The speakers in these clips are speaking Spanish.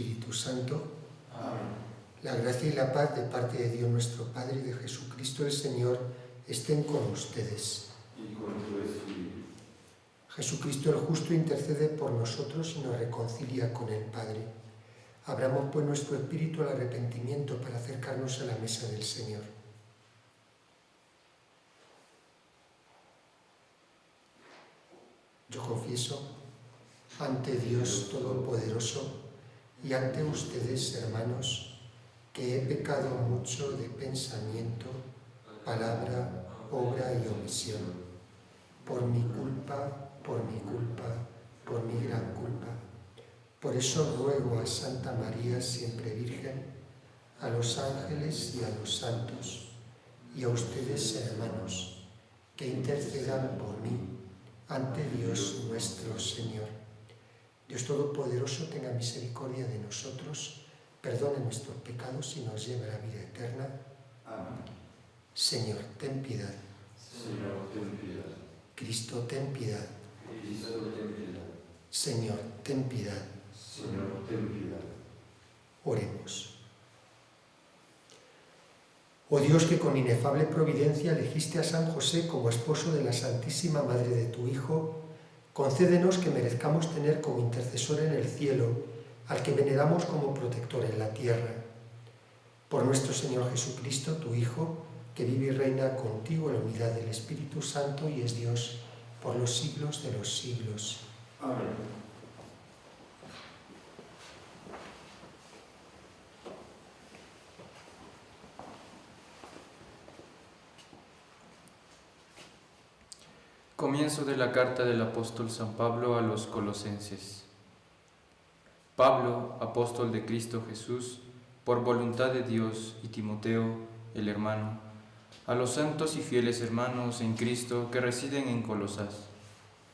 Espíritu Santo. Amén. La gracia y la paz de parte de Dios nuestro Padre y de Jesucristo el Señor estén con ustedes. Y con tu espíritu. Jesucristo el justo intercede por nosotros y nos reconcilia con el Padre. Abramos pues nuestro espíritu al arrepentimiento para acercarnos a la mesa del Señor. Yo confieso ante Dios Todopoderoso y ante ustedes, hermanos, que he pecado mucho de pensamiento, palabra, obra y omisión, por mi culpa, por mi gran culpa. Por eso ruego a Santa María, siempre Virgen, a los ángeles y a los santos, y a ustedes, hermanos, que intercedan por mí ante Dios nuestro Señor. Dios Todopoderoso tenga misericordia de nosotros, perdone nuestros pecados y nos lleve a la vida eterna. Amén. Señor, ten piedad. Señor, ten piedad. Cristo, ten piedad. Cristo, ten piedad. Señor, ten piedad. Señor, ten piedad. Oremos. Oh Dios, que con inefable providencia elegiste a San José como esposo de la Santísima Madre de tu Hijo, concédenos que merezcamos tener como intercesor en el cielo al que veneramos como protector en la tierra. Por nuestro Señor Jesucristo, tu Hijo, que vive y reina contigo en la unidad del Espíritu Santo y es Dios por los siglos de los siglos. Amén. Comienzo de la carta del apóstol San Pablo a los Colosenses. Pablo, apóstol de Cristo Jesús, por voluntad de Dios, y Timoteo, el hermano, a los santos y fieles hermanos en Cristo que residen en Colosas.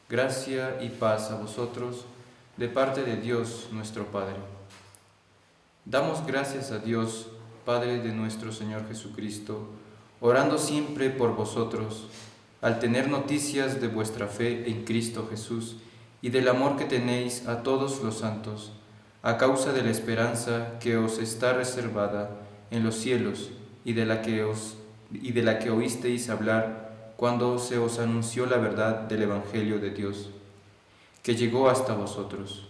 Gracia y paz a vosotros, de parte de Dios nuestro Padre. Damos gracias a Dios, Padre de nuestro Señor Jesucristo, orando siempre por vosotros, al tener noticias de vuestra fe en Cristo Jesús y del amor que tenéis a todos los santos, a causa de la esperanza que os está reservada en los cielos y de la que oísteis hablar cuando se os anunció la verdad del Evangelio de Dios, que llegó hasta vosotros.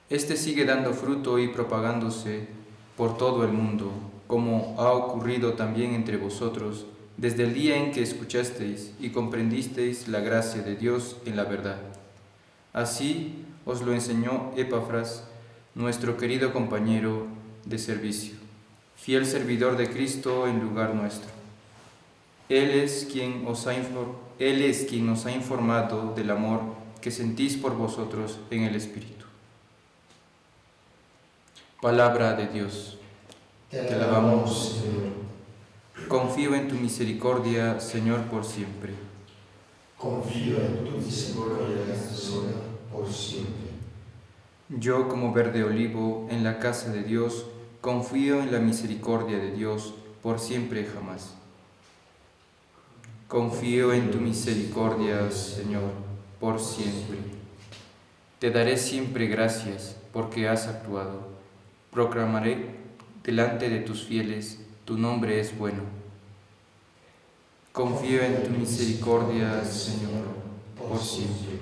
Este sigue dando fruto y propagándose por todo el mundo, como ha ocurrido también entre vosotros, desde el día en que escuchasteis y comprendisteis la gracia de Dios en la verdad. Así os lo enseñó Epafras, nuestro querido compañero de servicio, fiel servidor de Cristo en lugar nuestro. Él es quien nos ha informado del amor que sentís por vosotros en el Espíritu. Palabra de Dios. Te alabamos, Señor. Confío en tu misericordia, Señor, por siempre. Confío en tu misericordia, Señor, por siempre. Yo, como verde olivo en la casa de Dios, confío en la misericordia de Dios por siempre y jamás. Confío en tu misericordia, Señor, por siempre. Te daré siempre gracias porque has actuado. Proclamaré delante de tus fieles, tu nombre es bueno. Confío en tu misericordia, Señor, por siempre.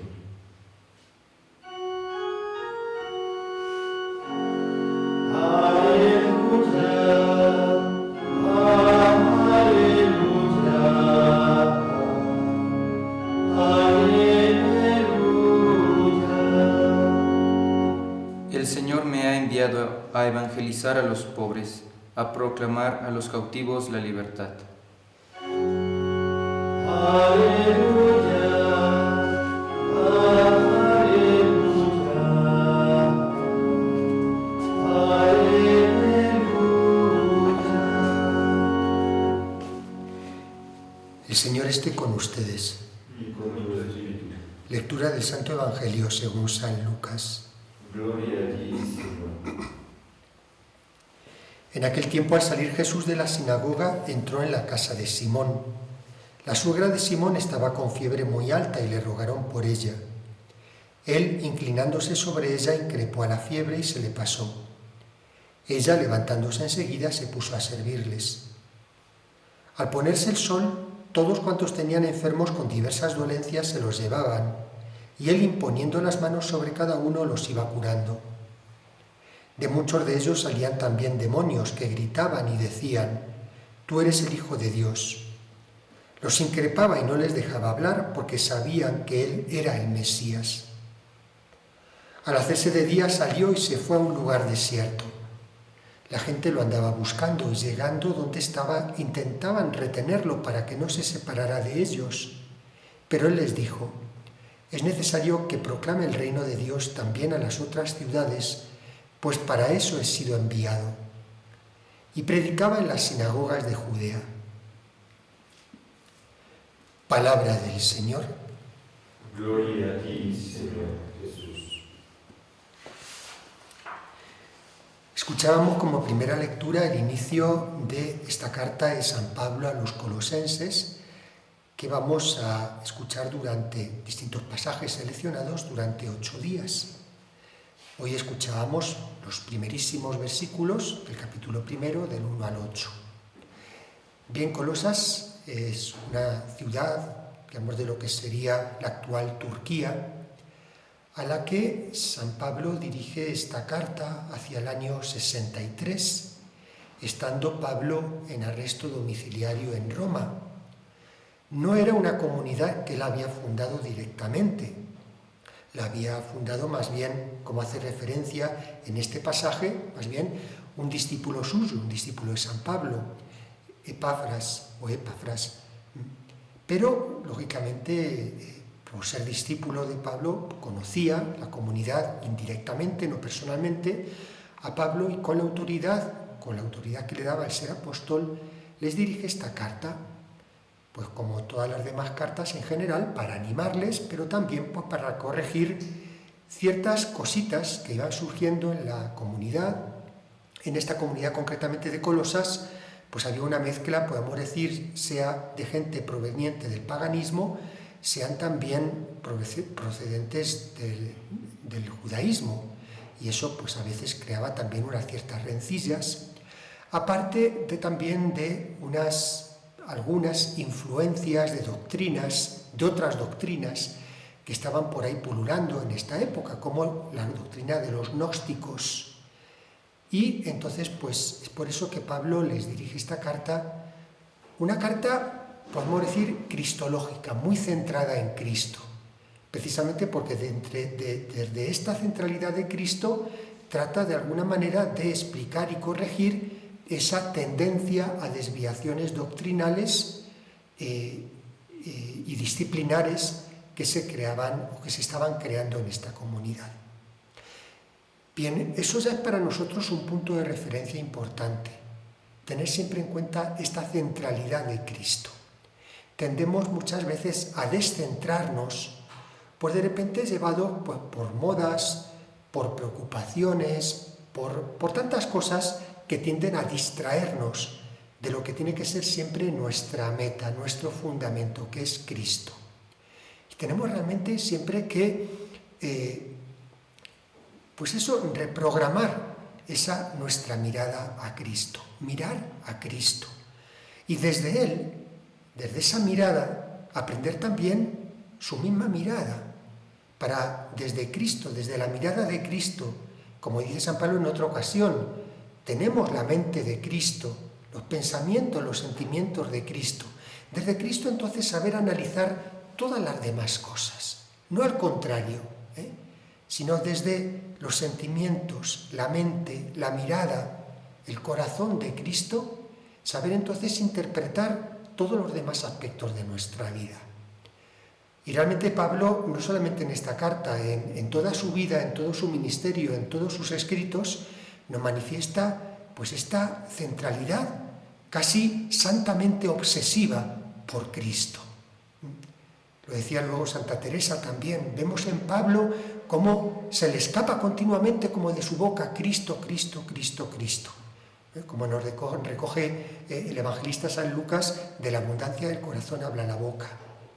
El Señor me ha enviado a evangelizar a los pobres, a proclamar a los cautivos la libertad. El Señor esté con ustedes. Y con tu espíritu. Lectura del Santo Evangelio según San Lucas. Gloria a ti, Señor. En aquel tiempo, al salir Jesús de la sinagoga, entró en la casa de Simón. La suegra de Simón estaba con fiebre muy alta y le rogaron por ella. Él, inclinándose sobre ella, increpó a la fiebre y se le pasó. Ella, levantándose enseguida, se puso a servirles. Al ponerse el sol, todos cuantos tenían enfermos con diversas dolencias se los llevaban, y él, imponiendo las manos sobre cada uno, los iba curando. De muchos de ellos salían también demonios que gritaban y decían: «Tú eres el Hijo de Dios». Los increpaba y no les dejaba hablar porque sabían que él era el Mesías. Al hacerse de día salió y se fue a un lugar desierto. La gente lo andaba buscando y llegando donde estaba intentaban retenerlo para que no se separara de ellos. Pero él les dijo: «Es necesario que proclame el reino de Dios también a las otras ciudades, pues para eso he sido enviado». Y predicaba en las sinagogas de Judea. Palabra del Señor. Gloria a ti, Señor Jesús. Escuchábamos como primera lectura el inicio de esta carta de San Pablo a los colosenses, que vamos a escuchar durante distintos pasajes seleccionados durante 8 días. Hoy escuchábamos los primerísimos versículos del capítulo 1, del 1 al 8. Bien, Colosas es una ciudad, digamos, de lo que sería la actual Turquía, a la que San Pablo dirige esta carta hacia el año 63, estando Pablo en arresto domiciliario en Roma. No era una comunidad que él había fundado directamente, la había fundado más bien, como hace referencia en este pasaje, más bien un discípulo suyo, un discípulo de San Pablo, Epafras. Pero, lógicamente, por ser discípulo de Pablo, conocía la comunidad indirectamente, no personalmente, a Pablo, y con la autoridad que le daba el ser apóstol, les dirige esta carta, pues como todas las demás cartas en general, para animarles, pero también pues, para corregir ciertas cositas que iban surgiendo en la comunidad. En esta comunidad concretamente de Colosas, pues había una mezcla, podemos decir, sea de gente proveniente del paganismo, sean también procedentes del judaísmo. Y eso pues a veces creaba también unas ciertas rencillas, aparte de también de algunas influencias de doctrinas, de otras doctrinas que estaban por ahí pululando en esta época, como la doctrina de los gnósticos. Y entonces, pues es por eso que Pablo les dirige esta carta, una carta, podemos decir, cristológica, muy centrada en Cristo, precisamente porque desde esta centralidad de Cristo trata de alguna manera de explicar y corregir esa tendencia a desviaciones doctrinales y disciplinares que se creaban o que se estaban creando en esta comunidad. Bien, eso ya es para nosotros un punto de referencia importante, tener siempre en cuenta esta centralidad de Cristo. Tendemos muchas veces a descentrarnos, pues de repente llevado pues, por modas, por preocupaciones, por tantas cosas que tienden a distraernos de lo que tiene que ser siempre nuestra meta, nuestro fundamento, que es Cristo. Y tenemos realmente siempre que pues eso, reprogramar esa nuestra mirada a Cristo, mirar a Cristo. Y desde Él, desde esa mirada, aprender también su misma mirada, para desde Cristo, desde la mirada de Cristo, como dice San Pablo en otra ocasión, tenemos la mente de Cristo, los pensamientos, los sentimientos de Cristo. Desde Cristo entonces saber analizar todas las demás cosas, no al contrario, sino desde los sentimientos, la mente, la mirada, el corazón de Cristo, saber entonces interpretar todos los demás aspectos de nuestra vida. Y realmente Pablo, no solamente en esta carta, en toda su vida, en todo su ministerio, en todos sus escritos, nos manifiesta pues esta centralidad casi santamente obsesiva por Cristo. Lo decía luego Santa Teresa también. Vemos en Pablo cómo se le escapa continuamente como de su boca Cristo, Cristo, Cristo, Cristo. Como nos recoge el evangelista San Lucas, de la abundancia del corazón habla la boca.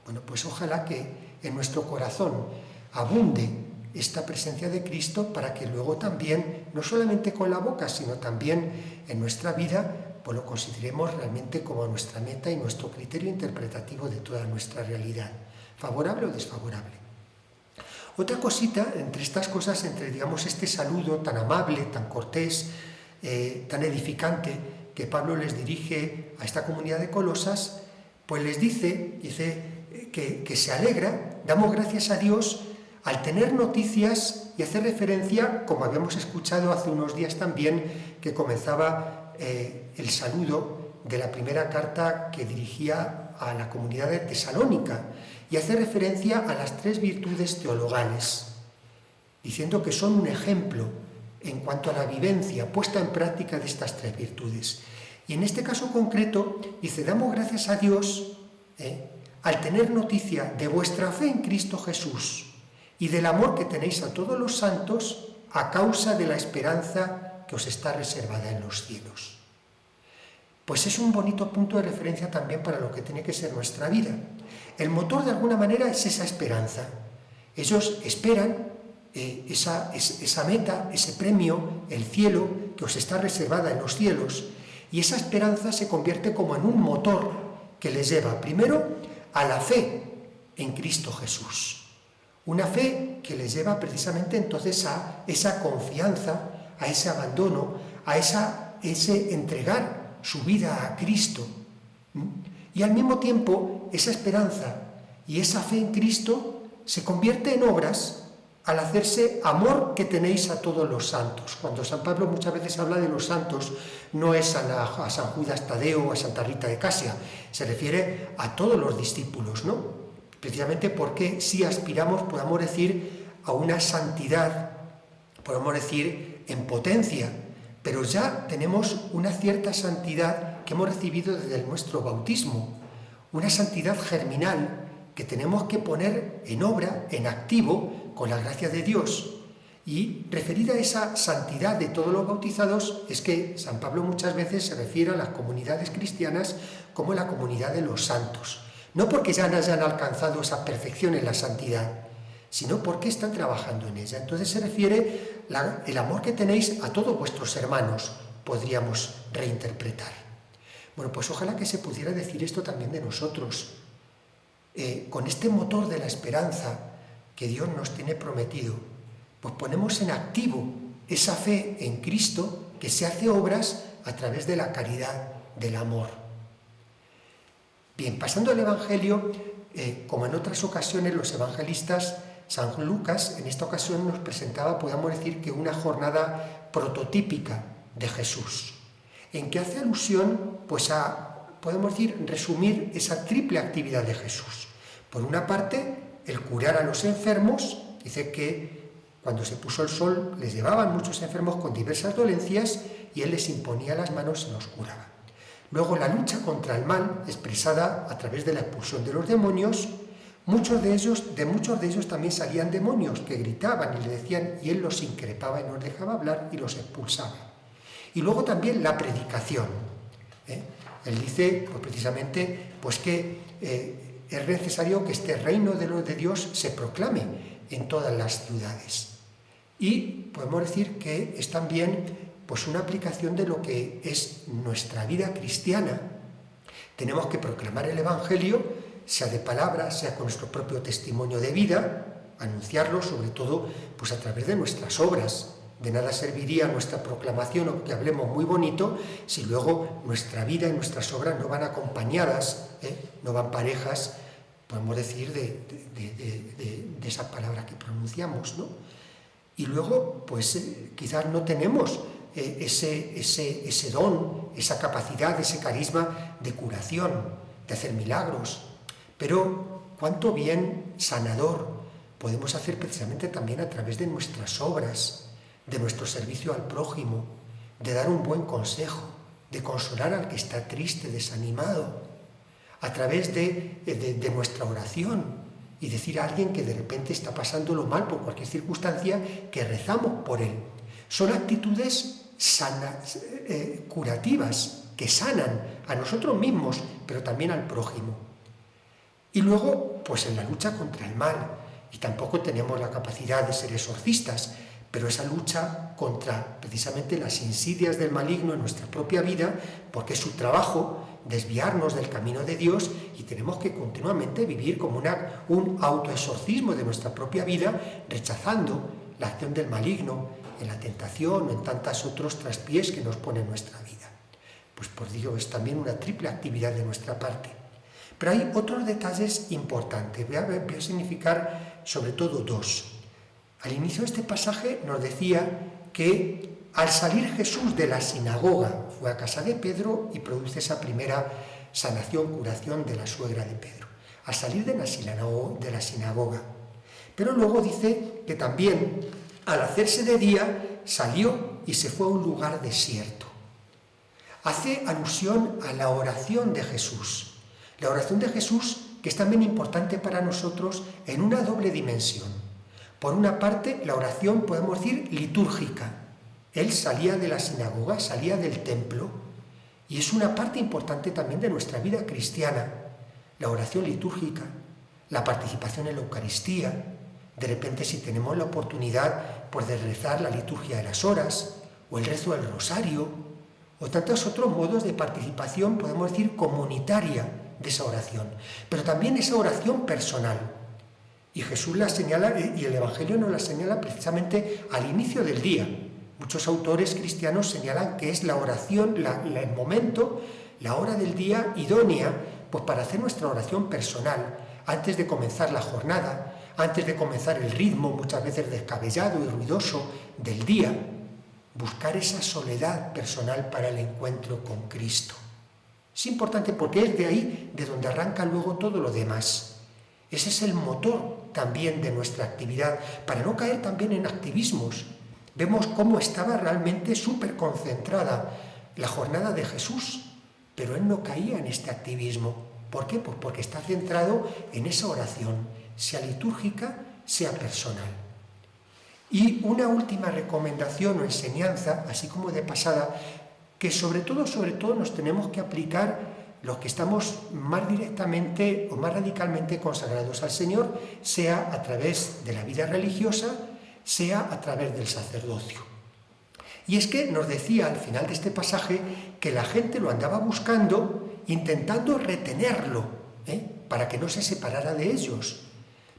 Bueno, pues ojalá que en nuestro corazón abunde esta presencia de Cristo para que luego también, no solamente con la boca, sino también en nuestra vida, pues lo consideremos realmente como nuestra meta y nuestro criterio interpretativo de toda nuestra realidad, favorable o desfavorable. Otra cosita, entre estas cosas, entre digamos este saludo tan amable, tan cortés, tan edificante que Pablo les dirige a esta comunidad de Colosas, pues les dice que se alegra, damos gracias a Dios al tener noticias y hacer referencia, como habíamos escuchado hace unos días también, que comenzaba el saludo de la primera carta que dirigía a la comunidad de Tesalónica, y hace referencia a las 3 virtudes teologales, diciendo que son un ejemplo en cuanto a la vivencia puesta en práctica de estas 3 virtudes. Y en este caso concreto, dice, damos gracias a Dios al tener noticia de vuestra fe en Cristo Jesús y del amor que tenéis a todos los santos a causa de la esperanza que os está reservada en los cielos. Pues es un bonito punto de referencia también para lo que tiene que ser nuestra vida. El motor, de alguna manera, es esa esperanza. Ellos esperan esa meta, ese premio, el cielo, que os está reservada en los cielos, y esa esperanza se convierte como en un motor que les lleva, primero, a la fe en Cristo Jesús. Una fe que les lleva precisamente entonces a esa confianza, a ese abandono, a ese entregar su vida a Cristo. Y al mismo tiempo, esa esperanza y esa fe en Cristo se convierte en obras al hacerse amor que tenéis a todos los santos. Cuando San Pablo muchas veces habla de los santos, no es a San Judas Tadeo o a Santa Rita de Casia, se refiere a todos los discípulos, ¿no? Precisamente porque si aspiramos, podamos decir, a una santidad, podemos decir en potencia, pero ya tenemos una cierta santidad que hemos recibido desde nuestro bautismo, una santidad germinal que tenemos que poner en obra, en activo, con la gracia de Dios. Y referida a esa santidad de todos los bautizados, es que San Pablo muchas veces se refiere a las comunidades cristianas como la comunidad de los santos. No porque ya hayan alcanzado esa perfección en la santidad, sino porque están trabajando en ella. Entonces se refiere el amor que tenéis a todos vuestros hermanos, podríamos reinterpretar. Bueno, pues ojalá que se pudiera decir esto también de nosotros. Con este motor de la esperanza que Dios nos tiene prometido, pues ponemos en activo esa fe en Cristo que se hace obras a través de la caridad, del amor. Bien, pasando al Evangelio, como en otras ocasiones los evangelistas, San Lucas en esta ocasión nos presentaba, podemos decir, que una jornada prototípica de Jesús, en que hace alusión pues podemos decir, resumir esa triple actividad de Jesús. Por una parte, el curar a los enfermos. Dice que cuando se puso el sol les llevaban muchos enfermos con diversas dolencias y él les imponía las manos y los curaba. Luego la lucha contra el mal, expresada a través de la expulsión de los demonios. Muchos de ellos también salían demonios que gritaban y le decían, y él los increpaba y no les dejaba hablar y los expulsaba. Y luego también la predicación. Él dice pues precisamente pues que es necesario que este reino de Dios se proclame en todas las ciudades. Y podemos decir que es también pues una aplicación de lo que es nuestra vida cristiana. Tenemos que proclamar el Evangelio, sea de palabra, sea con nuestro propio testimonio de vida, anunciarlo sobre todo pues a través de nuestras obras. De nada serviría nuestra proclamación o que hablemos muy bonito si luego nuestra vida y nuestras obras no van acompañadas, no van parejas, podemos decir, de esa palabra que pronunciamos, ¿no? Y luego, pues quizás no tenemos ese don, esa capacidad, ese carisma de curación, de hacer milagros, pero cuánto bien sanador podemos hacer precisamente también a través de nuestras obras, de nuestro servicio al prójimo, de dar un buen consejo, de consolar al que está triste, desanimado, a través de nuestra oración y decir a alguien que de repente está pasándolo mal por cualquier circunstancia, que rezamos por él. Son actitudes sanas, curativas, que sanan a nosotros mismos, pero también al prójimo. Y luego, pues en la lucha contra el mal, y tampoco tenemos la capacidad de ser exorcistas, pero esa lucha contra precisamente las insidias del maligno en nuestra propia vida, porque es su trabajo desviarnos del camino de Dios y tenemos que continuamente vivir como un autoexorcismo de nuestra propia vida, rechazando la acción del maligno en la tentación o en tantos otros traspiés que nos pone en nuestra vida. Pues por Dios, es también una triple actividad de nuestra parte. Pero hay otros detalles importantes. Voy a significar sobre todo dos. Al inicio de este pasaje nos decía que al salir Jesús de la sinagoga fue a casa de Pedro y produce esa primera sanación, curación de la suegra de Pedro. Al salir de la sinagoga. Pero luego dice que también al hacerse de día salió y se fue a un lugar desierto. Hace alusión a la oración de Jesús. La oración de Jesús que es también importante para nosotros en una doble dimensión. Por una parte, la oración, podemos decir, litúrgica. Él salía de la sinagoga, salía del templo, y es una parte importante también de nuestra vida cristiana. La oración litúrgica, la participación en la Eucaristía. De repente, si tenemos la oportunidad pues, de rezar la liturgia de las horas, o el rezo del rosario, o tantos otros modos de participación, podemos decir, comunitaria de esa oración. Pero también esa oración personal. Y Jesús la señala, y el Evangelio nos la señala precisamente al inicio del día. Muchos autores cristianos señalan que es la oración, el momento, la hora del día idónea, pues para hacer nuestra oración personal, antes de comenzar la jornada, antes de comenzar el ritmo, muchas veces descabellado y ruidoso, del día, buscar esa soledad personal para el encuentro con Cristo. Es importante porque es de ahí de donde arranca luego todo lo demás. Ese es el motor también de nuestra actividad, para no caer también en activismos. Vemos cómo estaba realmente súper concentrada la jornada de Jesús, pero él no caía en este activismo. ¿Por qué? Pues porque está centrado en esa oración, sea litúrgica, sea personal. Y una última recomendación o enseñanza, así como de pasada, que sobre todo nos tenemos que aplicar los que estamos más directamente o más radicalmente consagrados al Señor, sea a través de la vida religiosa, sea a través del sacerdocio. Y es que nos decía al final de este pasaje que la gente lo andaba buscando, intentando retenerlo, para que no se separara de ellos.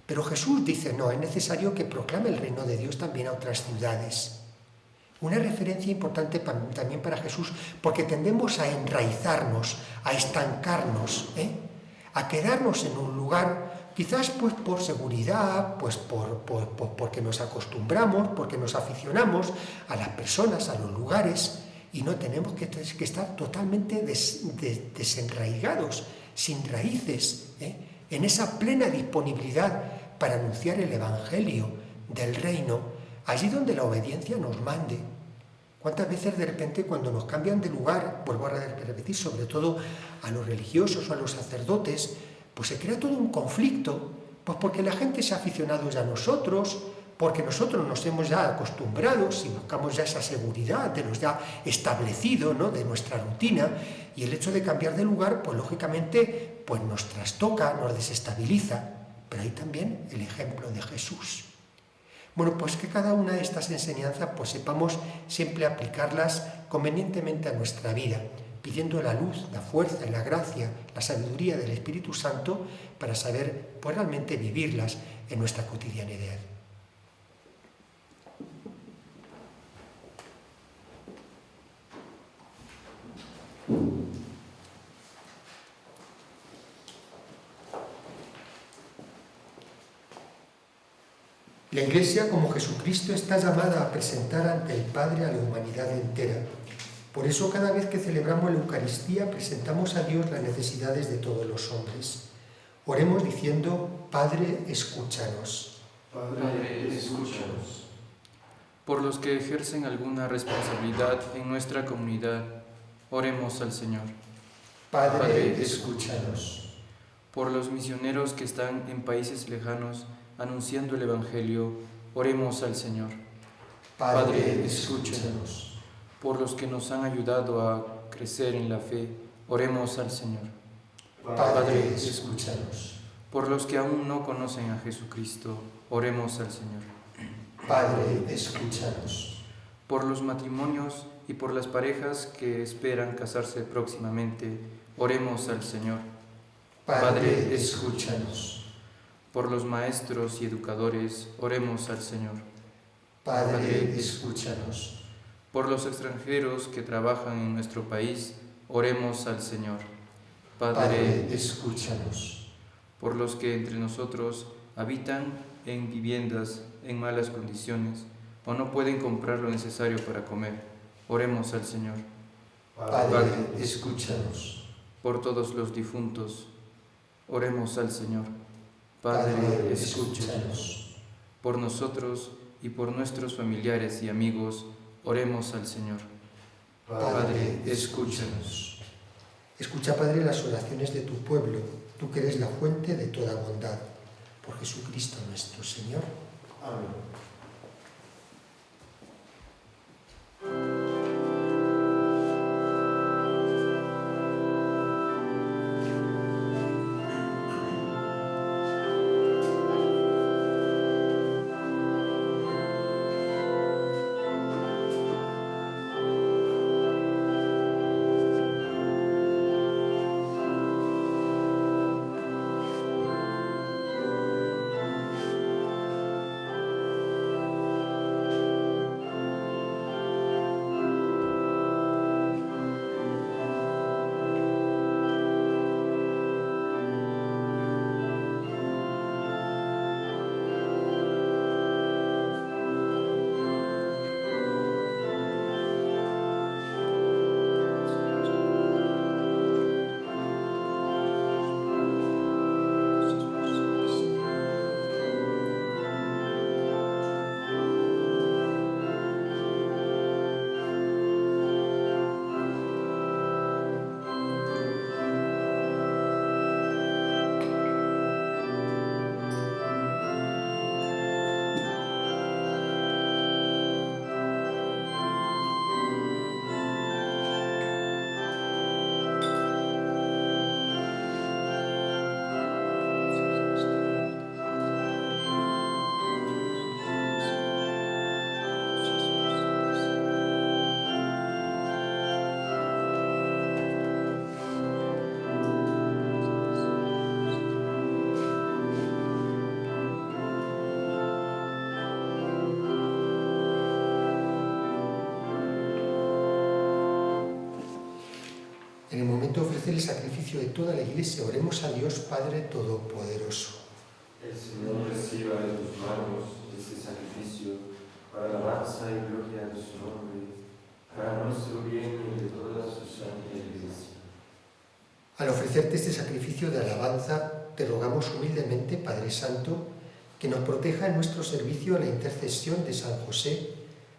Pero Jesús dice, no, es necesario que proclame el reino de Dios también a otras ciudades. Una referencia importante también para Jesús, porque tendemos a enraizarnos, a estancarnos, a quedarnos en un lugar, quizás pues por seguridad, pues porque nos acostumbramos, porque nos aficionamos a las personas, a los lugares, y no tenemos que estar totalmente desenraigados, sin raíces, en esa plena disponibilidad para anunciar el Evangelio del reino, allí donde la obediencia nos mande. ¿Cuántas veces de repente cuando nos cambian de lugar, vuelvo a repetir, sobre todo a los religiosos o a los sacerdotes, pues se crea todo un conflicto, pues porque la gente se ha aficionado ya a nosotros, porque nosotros nos hemos ya acostumbrados y buscamos ya esa seguridad de lo ya establecido, ¿no?, de nuestra rutina, y el hecho de cambiar de lugar, pues lógicamente pues nos trastoca, nos desestabiliza, pero hay también el ejemplo de Jesús. Bueno, pues que cada una de estas enseñanzas pues sepamos siempre aplicarlas convenientemente a nuestra vida, pidiendo la luz, la fuerza, la gracia, la sabiduría del Espíritu Santo para saber pues realmente vivirlas en nuestra cotidianidad. La Iglesia, como Jesucristo, está llamada a presentar ante el Padre a la humanidad entera. Por eso, cada vez que celebramos la Eucaristía, presentamos a Dios las necesidades de todos los hombres. Oremos diciendo, Padre, escúchanos. Padre, escúchanos. Por los que ejercen alguna responsabilidad en nuestra comunidad, oremos al Señor. Padre, escúchanos. Por los misioneros que están en países lejanos, anunciando el Evangelio, oremos al Señor. Padre, escúchanos. Por los que nos han ayudado a crecer en la fe, oremos al Señor. Padre, escúchanos. Por los que aún no conocen a Jesucristo, Oremos al Señor. Padre, escúchanos. Por los matrimonios y por las parejas que esperan casarse próximamente, oremos al Señor. Padre, escúchanos. Por los maestros y educadores, oremos al Señor. Padre, escúchanos. Por los extranjeros que trabajan en nuestro país, oremos al Señor. Padre, escúchanos. Por los que entre nosotros habitan en viviendas en malas condiciones o no pueden comprar lo necesario para comer, oremos al Señor. Padre, escúchanos. Por todos los difuntos, oremos al Señor. Padre, escúchanos. escúchanos. Por nosotros y por nuestros familiares y amigos, oremos al Señor. Padre, escúchanos. Escucha, Padre, las oraciones de tu pueblo, tú que eres la fuente de toda bondad. Por Jesucristo nuestro Señor. Amén. En el momento de ofrecer el sacrificio de toda la Iglesia, oremos a Dios Padre Todopoderoso. El Señor reciba de tus manos este sacrificio para la alabanza y gloria de su nombre, para nuestro bien y de toda su santa Iglesia. Al ofrecerte este sacrificio de alabanza, te rogamos humildemente, Padre Santo, que nos proteja en nuestro servicio a la intercesión de San José,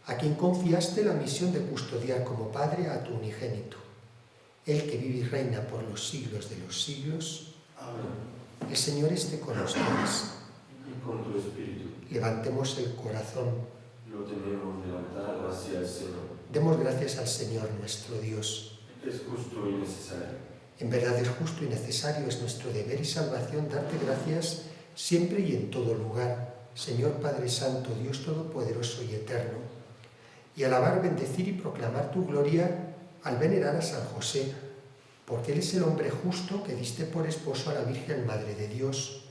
a quien confiaste la misión de custodiar como Padre a tu unigénito. Él que vive y reina por los siglos de los siglos. Amén. El Señor esté con ustedes. Y con tu espíritu. Levantemos el corazón. Lo tenemos levantado hacia el Señor. Demos gracias al Señor nuestro Dios. Es justo y necesario. En verdad es justo y necesario, es nuestro deber y salvación darte gracias siempre y en todo lugar, Señor Padre Santo, Dios Todopoderoso y Eterno, y alabar, bendecir y proclamar tu gloria al venerar a San José, porque él es el hombre justo que diste por esposo a la Virgen Madre de Dios,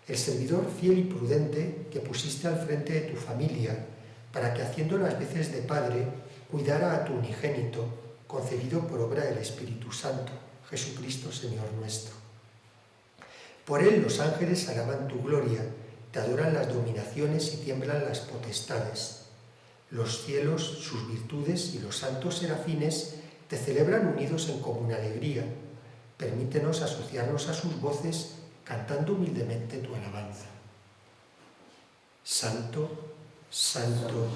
el servidor fiel y prudente que pusiste al frente de tu familia, para que haciendo las veces de padre, cuidara a tu unigénito, concebido por obra del Espíritu Santo, Jesucristo Señor nuestro. Por él los ángeles alaban tu gloria, te adoran las dominaciones y tiemblan las potestades. Los cielos, sus virtudes y los santos serafines te celebran unidos en común alegría. Permítenos asociarnos a sus voces cantando humildemente tu alabanza. Santo, santo,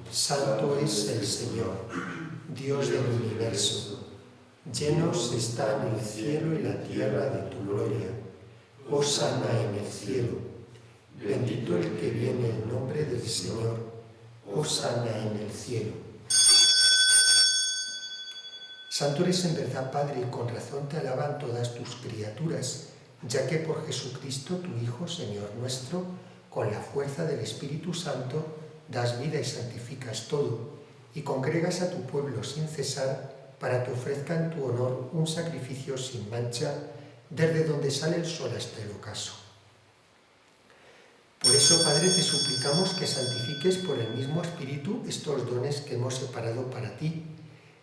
santo es el Señor, Dios del universo. Llenos están el cielo y la tierra de tu gloria. Hosana en el cielo. Bendito el que viene en nombre del Señor. Hosana en el cielo. Santo eres en verdad, Padre, y con razón te alaban todas tus criaturas, ya que por Jesucristo, tu Hijo, Señor nuestro, con la fuerza del Espíritu Santo, das vida y santificas todo, y congregas a tu pueblo sin cesar para que ofrezca en tu honor un sacrificio sin mancha, desde donde sale el sol hasta el ocaso. Por eso, Padre, te suplicamos que santifiques por el mismo Espíritu estos dones que hemos separado para ti,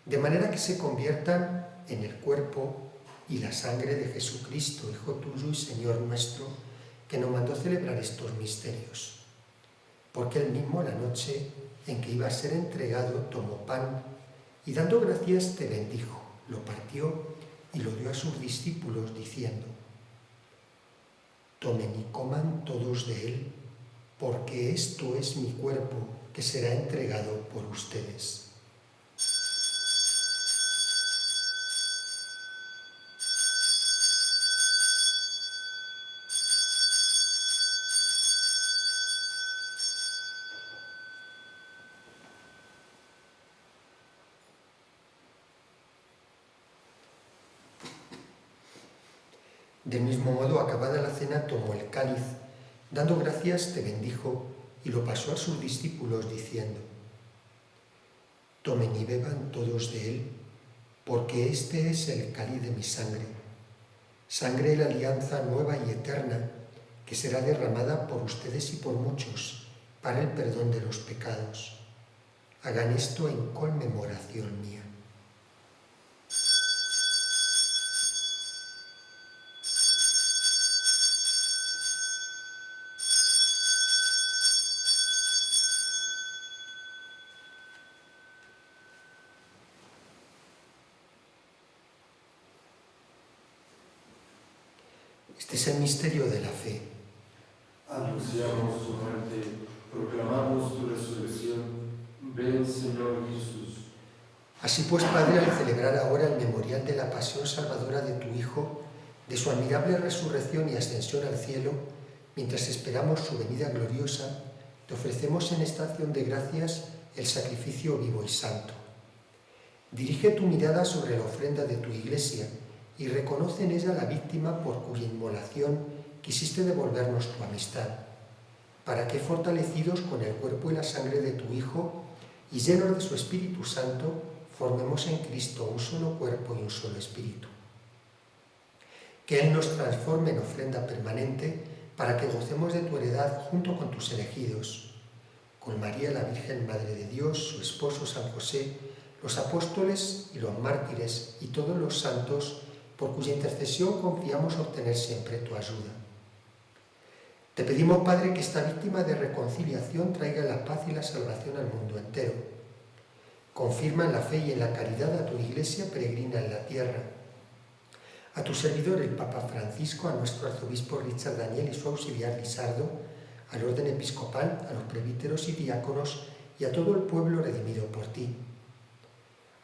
de manera que se conviertan en el cuerpo y la sangre de Jesucristo, Hijo tuyo y Señor nuestro, que nos mandó celebrar estos misterios. Porque él mismo, la noche en que iba a ser entregado, tomó pan y dando gracias te bendijo, lo partió y lo dio a sus discípulos diciendo: tomen y coman todos de él, porque esto es mi cuerpo que será entregado por ustedes. Del mismo modo, acabada la cena, tomó el cáliz, dando gracias te bendijo y lo pasó a sus discípulos diciendo: tomen y beban todos de él, porque este es el cáliz de mi sangre, sangre de la alianza nueva y eterna, que será derramada por ustedes y por muchos para el perdón de los pecados. Hagan esto en conmemoración mía. Este es el misterio de la fe. Anunciamos tu muerte, proclamamos tu resurrección. Ven, Señor Jesús. Así pues, Padre, al celebrar ahora el memorial de la pasión salvadora de tu Hijo, de su admirable resurrección y ascensión al cielo, mientras esperamos su venida gloriosa, te ofrecemos en esta acción de gracias el sacrificio vivo y santo. Dirige tu mirada sobre la ofrenda de tu Iglesia y reconoce en ella la víctima por cuya inmolación quisiste devolvernos tu amistad, para que, fortalecidos con el cuerpo y la sangre de tu Hijo y llenos de su Espíritu Santo, formemos en Cristo un solo cuerpo y un solo espíritu. Que Él nos transforme en ofrenda permanente para que gocemos de tu heredad junto con tus elegidos, con María la Virgen Madre de Dios, su esposo San José, los apóstoles y los mártires y todos los santos, por cuya intercesión confiamos obtener siempre tu ayuda. Te pedimos, Padre, que esta víctima de reconciliación traiga la paz y la salvación al mundo entero. Confirma en la fe y en la caridad a tu Iglesia peregrina en la tierra, a tu servidor el Papa Francisco, a nuestro arzobispo Richard Daniel y su auxiliar Lisardo, al orden episcopal, a los presbíteros y diáconos y a todo el pueblo redimido por ti.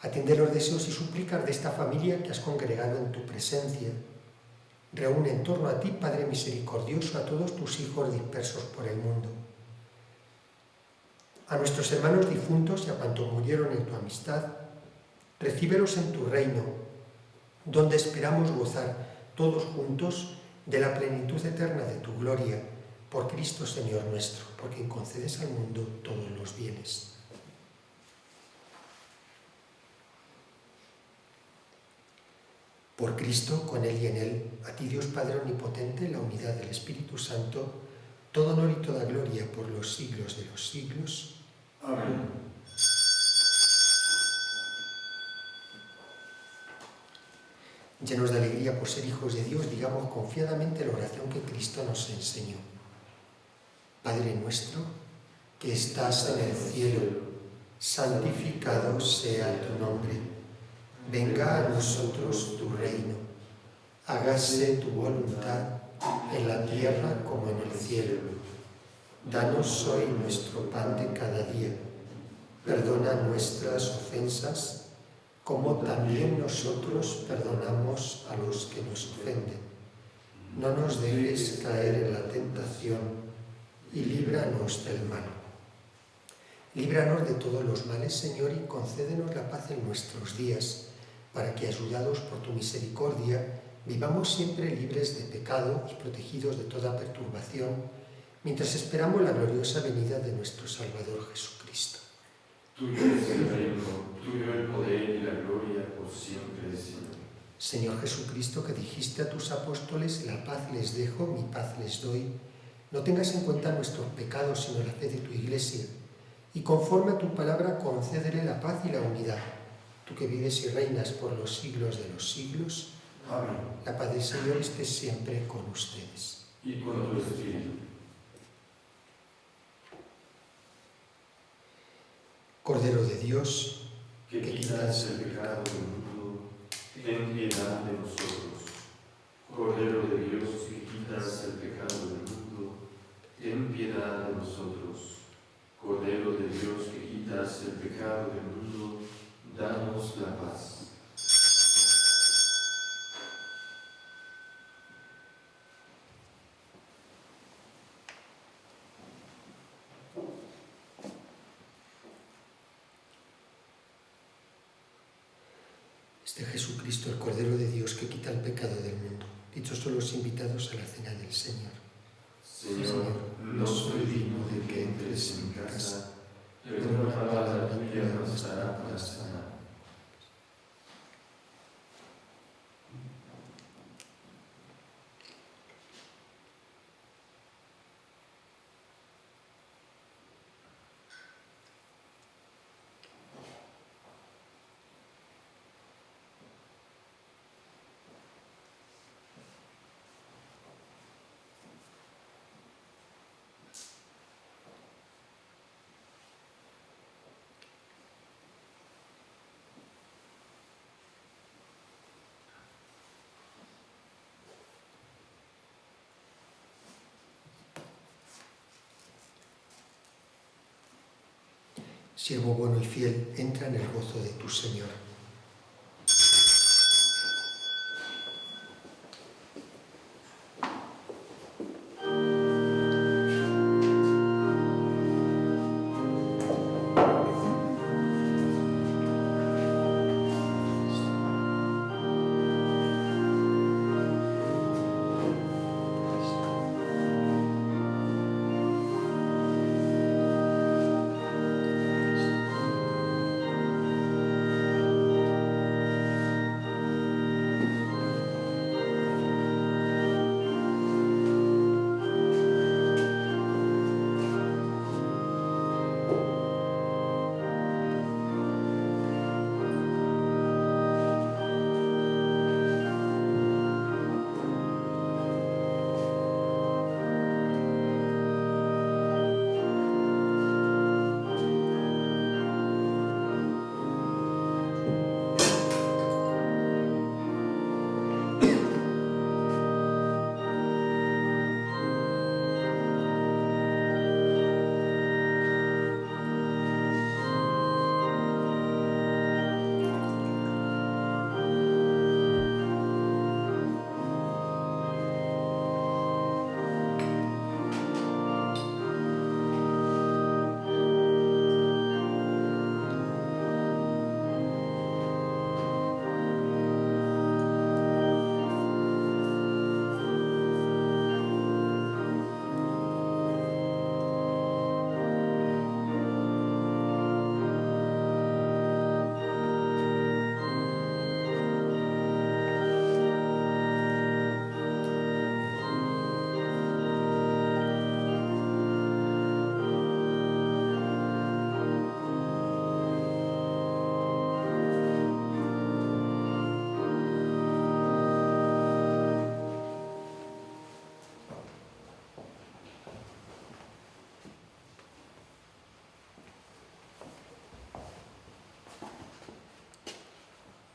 Atiende los deseos y súplicas de esta familia que has congregado en tu presencia. Reúne en torno a ti, Padre misericordioso, a todos tus hijos dispersos por el mundo. A nuestros hermanos difuntos y a cuantos murieron en tu amistad, recíbelos en tu reino, donde esperamos gozar todos juntos de la plenitud eterna de tu gloria, por Cristo Señor nuestro, por quien concedes al mundo todos los bienes. Por Cristo, con Él y en Él, a ti Dios Padre Omnipotente, en la unidad del Espíritu Santo, todo honor y toda gloria por los siglos de los siglos. Amén. Llenos de alegría por ser hijos de Dios, digamos confiadamente la oración que Cristo nos enseñó. Padre nuestro, que estás en el cielo, santificado sea tu nombre. Venga a nosotros tu reino. Hágase tu voluntad en la tierra como en el cielo. Danos hoy nuestro pan de cada día. Perdona nuestras ofensas, como también nosotros perdonamos a los que nos ofenden. No nos dejes caer en la tentación y líbranos del mal. Líbranos de todos los males, Señor, y concédenos la paz en nuestros días, para que, ayudados por tu misericordia, vivamos siempre libres de pecado y protegidos de toda perturbación, mientras esperamos la gloriosa venida de nuestro Salvador Jesucristo. Tuyo es el reino, tuyo el poder y la gloria por siempre, Señor. Señor Jesucristo, que dijiste a tus apóstoles, la paz les dejo, mi paz les doy, no tengas en cuenta nuestros pecados, sino la fe de tu Iglesia, y conforme a tu palabra concédele la paz y la unidad. Tú que vives y reinas por los siglos de los siglos, Amén. la paz del Señor esté siempre con ustedes. Y con tu espíritu. Cordero de Dios, Que quitas el pecado del mundo, ten piedad de nosotros. Cordero de Dios, que quitas el pecado del mundo, ten piedad de nosotros. Cordero de Dios, que quitas el pecado del mundo, danos la paz. Este Jesucristo, el Cordero de Dios que quita el pecado del mundo. Dichosos los invitados a la cena del Señor. Señor, no soy digno de que entres en mi casa, pero una palabra tuya me bastará para sanar. Siervo bueno y fiel, entra en el gozo de tu Señor.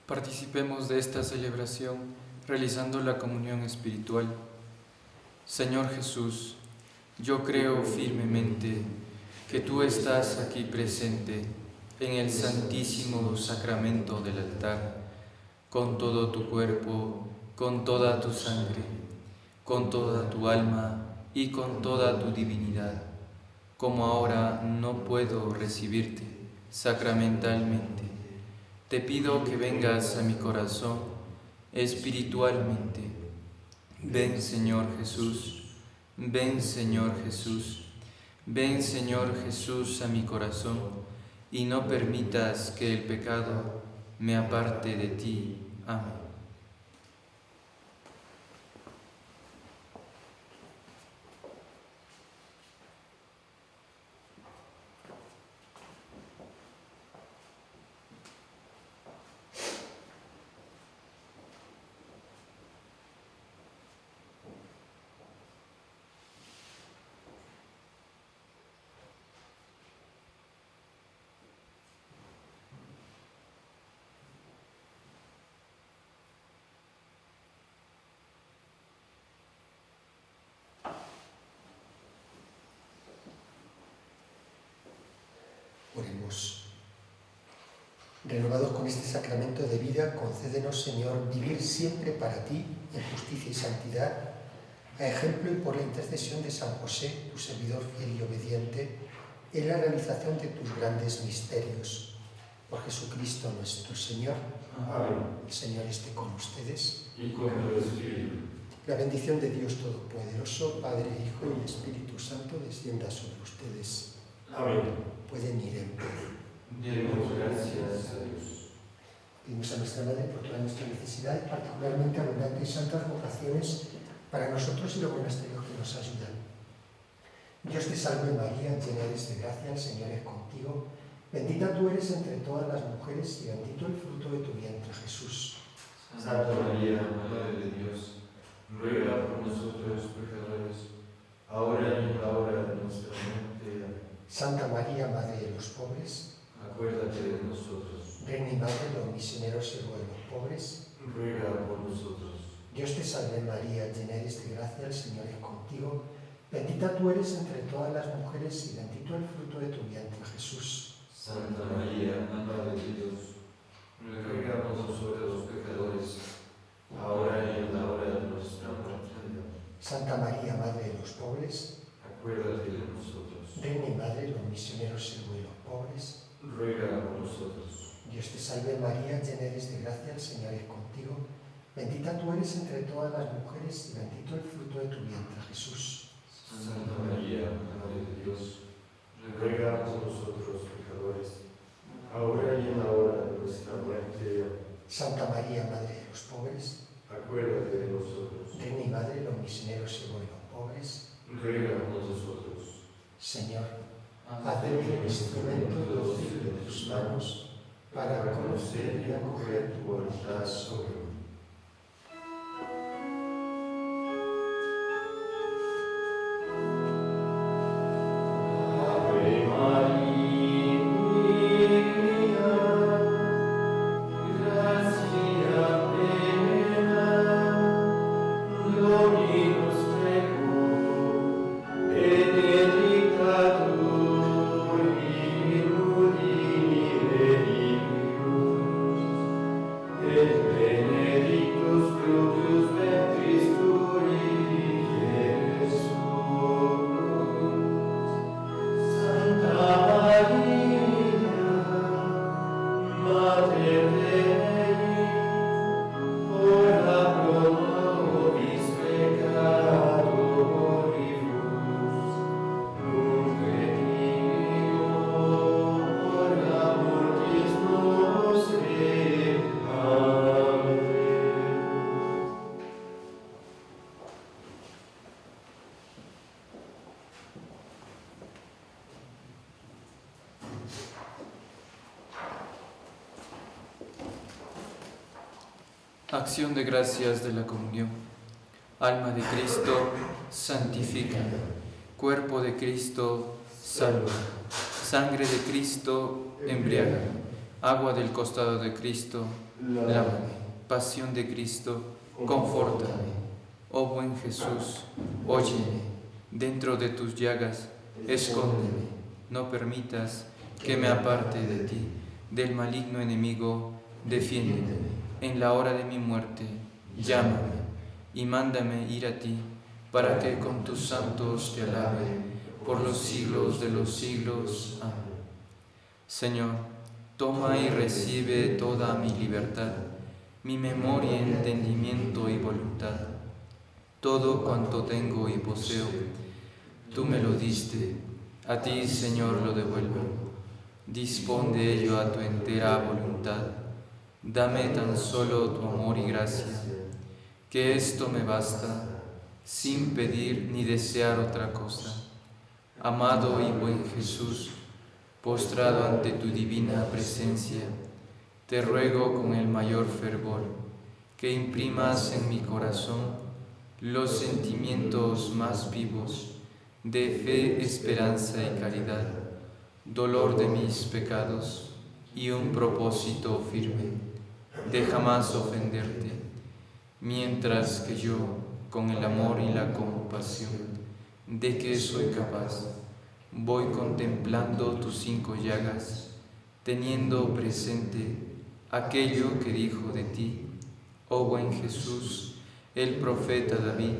Participemos de esta celebración realizando la comunión espiritual. Señor Jesús, yo creo firmemente que tú estás aquí presente en el santísimo sacramento del altar, con todo tu cuerpo, con toda tu sangre, con toda tu alma y con toda tu divinidad. Como ahora no puedo recibirte sacramentalmente, te pido que vengas a mi corazón espiritualmente. Ven, Señor Jesús, Ven, Señor Jesús. Ven, Señor Jesús, a mi corazón, y no permitas que el pecado me aparte de ti. Amén. Oremos. Renovados con este sacramento de vida, concédenos, Señor, vivir siempre para ti en justicia y santidad, a ejemplo y por la intercesión de San José, tu servidor fiel y obediente, en la realización de tus grandes misterios. Por Jesucristo nuestro Señor. Amén. El Señor esté con ustedes. Y con tu espíritu. La bendición de Dios Todopoderoso, Padre, Hijo y Espíritu Santo, descienda sobre ustedes. Amén. Pueden ir en paz. Demos gracias a Dios. Pedimos a nuestra Madre por toda nuestra necesidad, particularmente abundantes y santas vocaciones para nosotros y los monasterios que nos ayudan. Dios te salve María, llena eres de gracia, el Señor es contigo. Bendita tú eres entre todas las mujeres y bendito el fruto de tu vientre, Jesús. Santa María, Madre de Dios, ruega por nosotros pecadores, ahora y en la hora de nuestra muerte. Amén. Santa María, Madre de los pobres, Acuérdate de nosotros. Reina y Madre de los misioneros y de los pobres, Ruega por nosotros. Dios te salve María, llena eres de gracia, el Señor es contigo. Bendita tú eres entre todas las mujeres y bendito el fruto de tu vientre, Jesús. Santa María, Madre de Dios, ruega por nosotros pecadores, ahora y en la hora de nuestra muerte. Amén. Santa María, Madre de los pobres, Acuérdate de nosotros. Reina y Madre de los misioneros y de los pobres, Ruega por nosotros. Dios te salve María, llena eres de gracia, el Señor es contigo. Bendita tú eres entre todas las mujeres y bendito el fruto de tu vientre, Jesús. Santa María, Madre de Dios, ruega por nosotros pecadores, ahora y en la hora de nuestra muerte. Amén. Santa María, Madre de los pobres, Acuérdate de nosotros. Reina y Madre de los misioneros y de los pobres, Ruega por nosotros. Señor, haz de mí un instrumento dócil de tus manos para conocer y acoger tu voluntad sobre mí. Ave María, gracia plena, Dominus tecum, benedicta tu in mulieribus, et benedictus fructus ventris tui, Iesus. Santa Maria, Mater Dei, ora pro nobis peccatoribus, nunc et in hora mortis nostre. Amen. Acción de gracias de la comunión. Alma de Cristo, santifica. Cuerpo de Cristo, salva. Sangre de Cristo, embriaga. Agua del costado de Cristo, lávame. Pasión de Cristo, confórtame. Oh buen Jesús, óyeme. Dentro de tus llagas, escóndeme. No permitas que me aparte de ti. Del maligno enemigo, defiéndeme. En la hora de mi muerte, llámame y mándame ir a ti, para que con tus santos te alabe por los siglos de los siglos. Amén. Señor, toma y recibe toda mi libertad, mi memoria, entendimiento y voluntad. todo cuanto tengo y poseo. Tú me lo diste, a ti, Señor, lo devuelvo. Dispón de ello a tu entera voluntad. Dame tan solo tu amor y gracia, que esto me basta, sin pedir ni desear otra cosa. Amado y buen Jesús, postrado ante tu divina presencia, te ruego con el mayor fervor que imprimas en mi corazón los sentimientos más vivos de fe, esperanza y caridad, dolor de mis pecados y un propósito firme de jamás ofenderte, mientras que yo, con el amor y la compasión de que soy capaz, voy contemplando tus 5 llagas, teniendo presente aquello que dijo de ti, oh buen Jesús, el profeta David: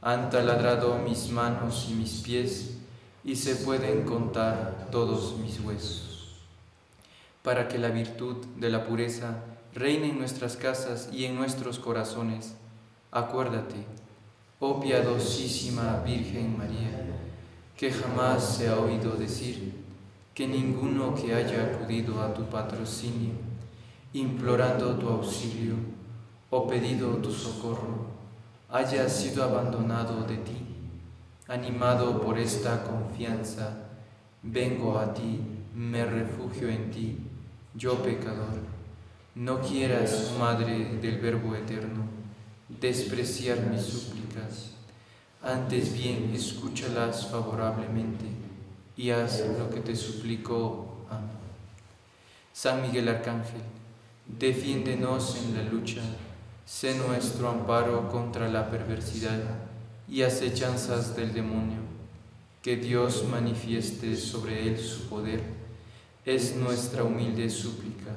han taladrado mis manos y mis pies, y se pueden contar todos mis huesos. Para que la virtud de la pureza reine en nuestras casas y en nuestros corazones, acuérdate, oh piadosísima Virgen María, que jamás se ha oído decir que ninguno que haya acudido a tu patrocinio, implorando tu auxilio o pedido tu socorro, haya sido abandonado de ti. Animado por esta confianza, vengo a ti, me refugio en ti, yo pecador. No quieras, Madre del Verbo Eterno, despreciar mis súplicas, antes bien escúchalas favorablemente y haz lo que te suplico. Amén. San Miguel Arcángel, defiéndenos en la lucha, sé nuestro amparo contra la perversidad y acechanzas del demonio. Que Dios manifieste sobre él su poder, es nuestra humilde súplica.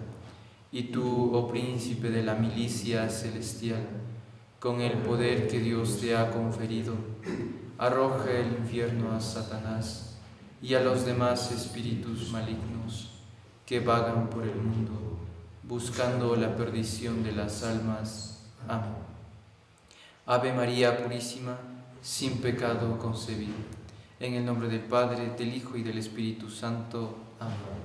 Y tú, oh príncipe de la milicia celestial, con el poder que Dios te ha conferido, arroja el infierno a Satanás y a los demás espíritus malignos que vagan por el mundo, buscando la perdición de las almas. Amén. Ave María Purísima, sin pecado concebida. En el nombre del Padre, del Hijo y del Espíritu Santo. Amén.